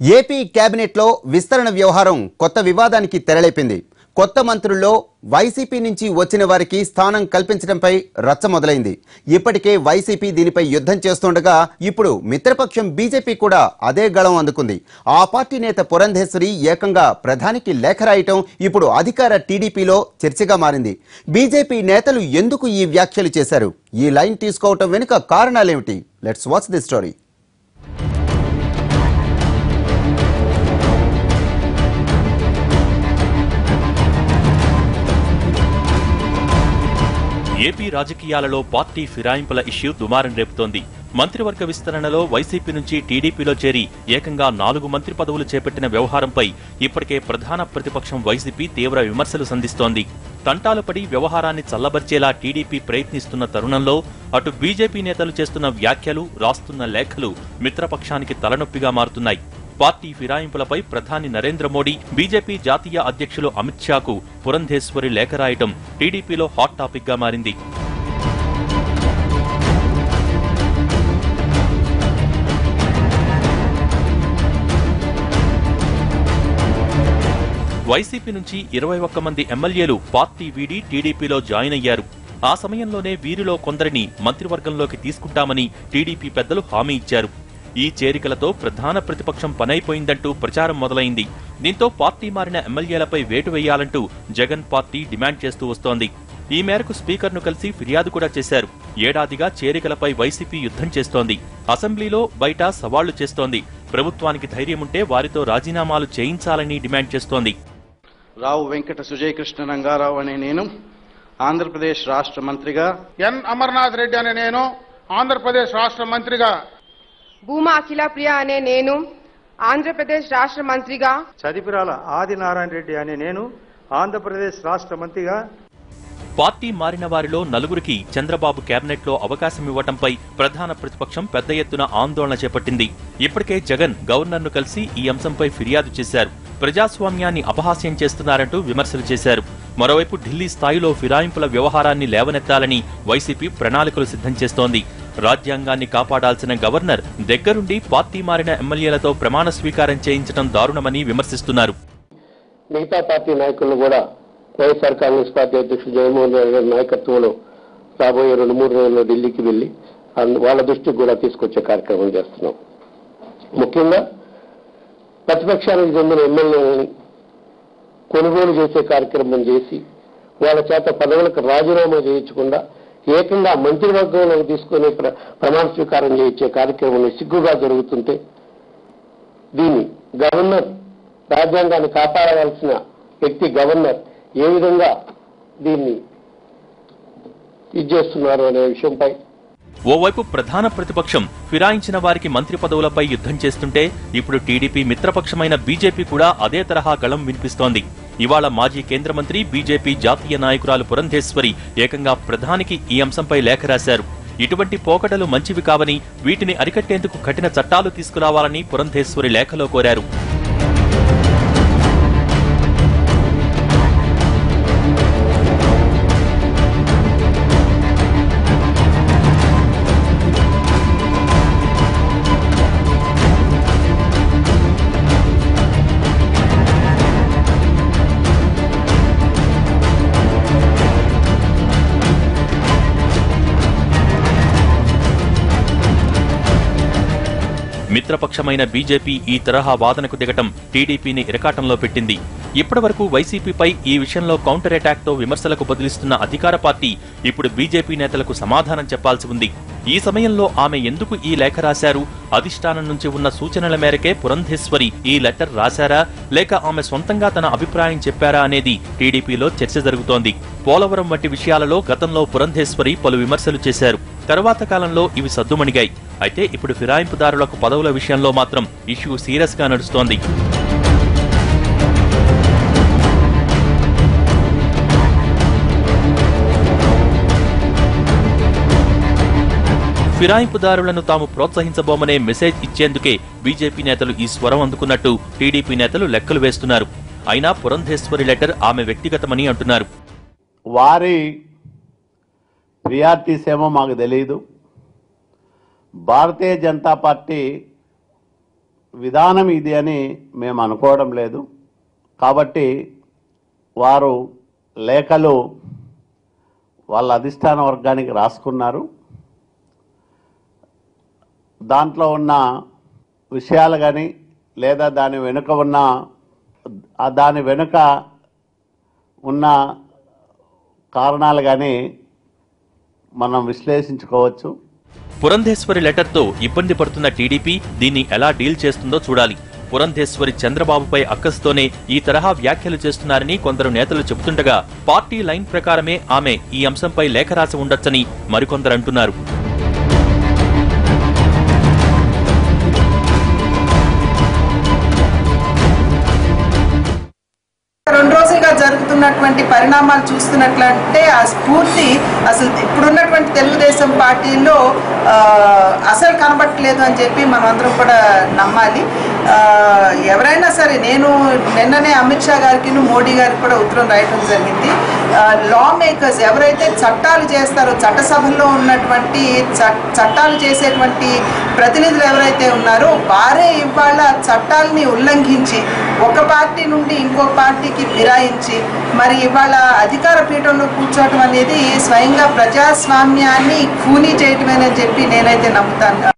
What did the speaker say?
AP కేబినెట్లో విస్తరణ వ్యవహారం కొత్త వివాదానికి తెరలేపింది. కొత్త మంత్రుల్లో వైసీపీ నుంచి వచ్చిన వారికి స్థానం కల్పించడంపై రచ్చ మొదలైంది. ఇప్పటికే వైసీపీ దీనిపై యుద్ధం చేస్తుండగా ఇప్పుడు మిత్రపక్షం బీజేపీ కూడా అదే గళం అందుకుంది. ఆ పార్టీ నేత పురంధేశ్వరి ఏకంగా ప్రధానికి లేఖ రాయటం ఇప్పుడు అధికార టీడీపీలో చర్చగా మారింది. బీజేపీ నేతలు ఎందుకు ఈ వ్యాఖ్యలు చేశారు? ఈ లైన్ తీసుకోవటం వెనుక కారణాలేమిటి? Let's watch the story. AP రాజకీయాలలో పార్టీ ఫిరాయింపుల ఇష్యూ దుమారం రేపుతోంది. మంత్రివర్గ విస్తరణలో వైసీపీ నుంచి టీడీపీలో చేరి ఏకంగా 4 మంత్రి పదవులు చేపట్టిన వ్యవహారంపై ఇప్పటికే ప్రధాన ప్రతిపక్షం వైసీపీ తీవ్ర విమర్శలు సంధిస్తోంది. తంటాలు పడి వ్యవహారాన్ని చల్లబర్చేలా టీడీపీ ప్రయత్నిస్తున్న తరుణంలో అటు బీజేపీ నేతలు చేస్తున్న వ్యాఖ్యలు, రాస్తున్న లేఖలు మిత్రపక్షానికి తలనొప్పిగా మారుతున్నాయి. పార్టీ ఫిరాయింపులపై ప్రధాని నరేంద్ర మోడీ, బీజేపీ జాతీయ అధ్యక్షులు అమిత్ షాకు పురంధేశ్వరి లేఖ రాయటం టీడీపీలో హాట్ టాపిక్ గా మారింది. వైసీపీ నుంచి 21 మంది ఎమ్మెల్యేలు పార్టీ వీడి టీడీపీలో జాయిన్ అయ్యారు. ఆ సమయంలోనే వీరిలో కొందరిని మంత్రివర్గంలోకి తీసుకుంటామని టీడీపీ పెద్దలు హామీ ఇచ్చారు. ఈ చేరికలతో ప్రధాన ప్రతిపక్షం పనైపోయిందంటూ ప్రచారం మొదలైంది. దీంతో పార్టీ మారిన ఎమ్మెల్యేలపై వేటు వేయాలంటూ జగన్ పార్టీ డిమాండ్ చేస్తూ వస్తోంది. ఈ మేరకు స్పీకర్ను కలిసి ఫిర్యాదు కూడా చేశారు. ఏడాదిగా చేరికలపై వైసీపీ యుద్ధం చేస్తోంది. అసెంబ్లీలో, బయట సవాళ్లు చేస్తోంది. ప్రభుత్వానికి ధైర్యముంటే వారితో రాజీనామాలు చేయించాలని డిమాండ్ చేస్తోంది. రావు వెంకట సుజయకృష్ణ రంగారావు అనే నేను ఆంధ్రప్రదేశ్ రాష్ట్ర మంత్రిగా, ఎన్ అమర్నాథ్ రెడ్డి అనే నేను ఆంధ్రప్రదేశ్ రాష్ట్ర మంత్రిగా, భూమా అఖిల ప్రియ అనే నేను ఆంధ్రప్రదేశ్ రాష్ట్ర మంత్రిగా, చదిపిరాల ఆదినారాయణ రెడ్డి అనే నేను ఆంధ్రప్రదేశ్ రాష్ట్ర మంత్రిగా. పార్టీ మారిన వారిలో 4గురికి చంద్రబాబు కేబినెట్లో అవకాశం ఇవ్వటంపై ప్రధాన ప్రతిపక్షం పెద్ద ఎత్తున ఆందోళన చేపట్టింది. ఇప్పటికే జగన్ గవర్నర్ను కలిసి ఈ అంశంపై ఫిర్యాదు చేశారు. ప్రజాస్వామ్యాన్ని అపహాస్యం చేస్తున్నారంటూ విమర్శలు చేశారు. మరోవైపు ఢిల్లీ స్థాయిలో ఫిరాయింపుల వ్యవహారాన్ని లేవనెత్తాలని వైసీపీ ప్రణాళికలు సిద్ధం చేస్తోంది. రాజ్యాంగాన్ని కాపాడాల్సిన గవర్నర్ దగ్గరుండి పార్టీ మారిన ఎమ్మెల్యేలతో ప్రమాణ స్వీకారం చేయించడం దారుణమని విమర్శిస్తున్నారు. మిగతా పార్టీ నాయకులను కూడా వైఎస్ఆర్ కాంగ్రెస్ పార్టీ అధ్యక్షుడు జగన్మోహన్ రెడ్డి గారి నాయకత్వంలో రాబోయే 2-3 రోజుల్లో ఢిల్లీకి వెళ్లి వాళ్ళ దృష్టికి కూడా తీసుకొచ్చే కార్యక్రమం చేస్తున్నాం. ముఖ్యంగా ప్రతిపక్షానికి చెందిన ఎమ్మెల్యేలని కొనుగోలు చేసే కార్యక్రమం చేసి వాళ్ళ చేత పదవులకు రాజీనామా చేయించకుండా ఏకంగా మంత్రివర్గంలోకి తీసుకుని ప్రమాణ స్వీకారం చేయించే కార్యక్రమం సిగ్గుగా జరుగుతుంటే దీన్ని గవర్నర్, రాజ్యాంగాన్ని కాపాడవలసిన వ్యక్తి గవర్నర్ ఏ విధంగా దీన్ని చేస్తున్నారు అనే విషయంపై ఓవైపు ప్రధాన ప్రతిపక్షం ఫిరాయించిన వారికి మంత్రి పదవులపై యుద్ధం చేస్తుంటే ఇప్పుడు టీడీపీ మిత్రపక్షమైన బీజేపీ కూడా అదే తరహా గళం వినిపిస్తోంది. ఇవాళ మాజీ కేంద్ర మంత్రి, బీజేపీ జాతీయ నాయకురాలు పురంధేశ్వరి ఏకంగా ప్రధానికి ఈ అంశంపై లేఖ రాశారు. ఇటువంటి పోకడలు మంచివి కావని, వీటిని అరికట్టేందుకు కఠిన చట్టాలు తీసుకురావాలని పురంధేశ్వరి లేఖలో కోరారు. మిత్రపక్షమైన బీజేపీ ఈ తరహా వాదనకు దిగటం టీడీపీని ఇరకాటంలో పెట్టింది. ఇప్పటివరకు వైసీపీపై ఈ విషయంలో కౌంటర్ అటాక్ తో విమర్శలకు బదిలిస్తున్న అధికార పార్టీ ఇప్పుడు బీజేపీ నేతలకు సమాధానం చెప్పాల్సి ఉంది. ఈ సమయంలో ఆమె ఎందుకు ఈ లేఖ రాశారు? అధిష్టానం నుంచి ఉన్న సూచనల మేరకే పురంధేశ్వరి ఈ లెటర్ రాశారా, లేక ఆమె సొంతంగా తన అభిప్రాయం చెప్పారా అనేది టీడీపీలో చర్చ జరుగుతోంది. పోలవరం వంటి విషయాలలో గతంలో పురంధేశ్వరి పలు విమర్శలు చేశారు. తరువాత కాలంలో ఇవి సద్దుమణిగాయి. అయితే ఇప్పుడు ఫిరాయింపుదారులకు పదవుల విషయంలో మాత్రం ఇష్యూ సీరియస్ గా నడుస్తోంది. ఫిరాయింపుదారులను తాము ప్రోత్సహించబోమనే మెసేజ్ ఇచ్చేందుకే బీజేపీ నేతలు ఈ స్వరం అందుకున్నట్టు టీడీపీ నేతలు లెక్కలు వేస్తున్నారు. అయినా పురంధేశ్వరి లెటర్ ఆమె వ్యక్తిగతమని అంటున్నారు. వారి ప్రియారిటీస్ ఏమో మాకు తెలియదు. భారతీయ జనతా పార్టీ విధానం ఇది అని మేము అనుకోవడం లేదు. కాబట్టి వారు లేఖలు వాళ్ళ అధిష్టాన వర్గానికి రాసుకున్నారు. దాంట్లో ఉన్న విషయాలు కానీ లేదా దాని వెనుక ఉన్న కారణాలు కానీ మనం విశ్లేషించుకోవచ్చు. పురంధేశ్వరి లెటర్తో ఇబ్బంది పడుతున్న టీడీపీ దీన్ని ఎలా డీల్ చేస్తుందో చూడాలి. పురంధేశ్వరి చంద్రబాబుపై అక్కస్తోనే ఈ తరహా వ్యాఖ్యలు చేస్తున్నారని కొందరు నేతలు చెబుతుండగా పార్టీ లైన్ ప్రకారమే ఆమె ఈ అంశంపై లేఖ రాసి ఉండొచ్చని మరికొందరు అంటున్నారు. రెండు రోజులుగా జరుగుతున్నటువంటి పరిణామాలు చూస్తున్నట్లంటే ఆ స్ఫూర్తి అసలు ఇప్పుడున్నటువంటి తెలుగుదేశం పార్టీలో అసలు కనబట్టలేదు అని చెప్పి మనం అందరం కూడా నమ్మాలి. ఎవరైనా సరే, నేను నిన్ననే అమిత్ షా గారికి మోడీ గారికి కూడా ఉత్తరం రాయటం జరిగింది. లా మేకర్స్ ఎవరైతే చట్టాలు చేస్తారో, చట్టసభల్లో ఉన్నటువంటి చట్టాలు చేసేటువంటి ప్రతినిధులు ఎవరైతే ఉన్నారో వారే ఇవాళ చట్టాలని ఉల్లంఘించి ఒక పార్టీ నుండి ఇంకో పార్టీకి ఫిరాయించి మరి ఇవాళ అధికార పీఠంలో కూర్చోవటం అనేది స్వయంగా ప్రజాస్వామ్యాన్ని ఖూనీ చేయటమేనని చెప్పి నేనైతే నమ్ముతాను.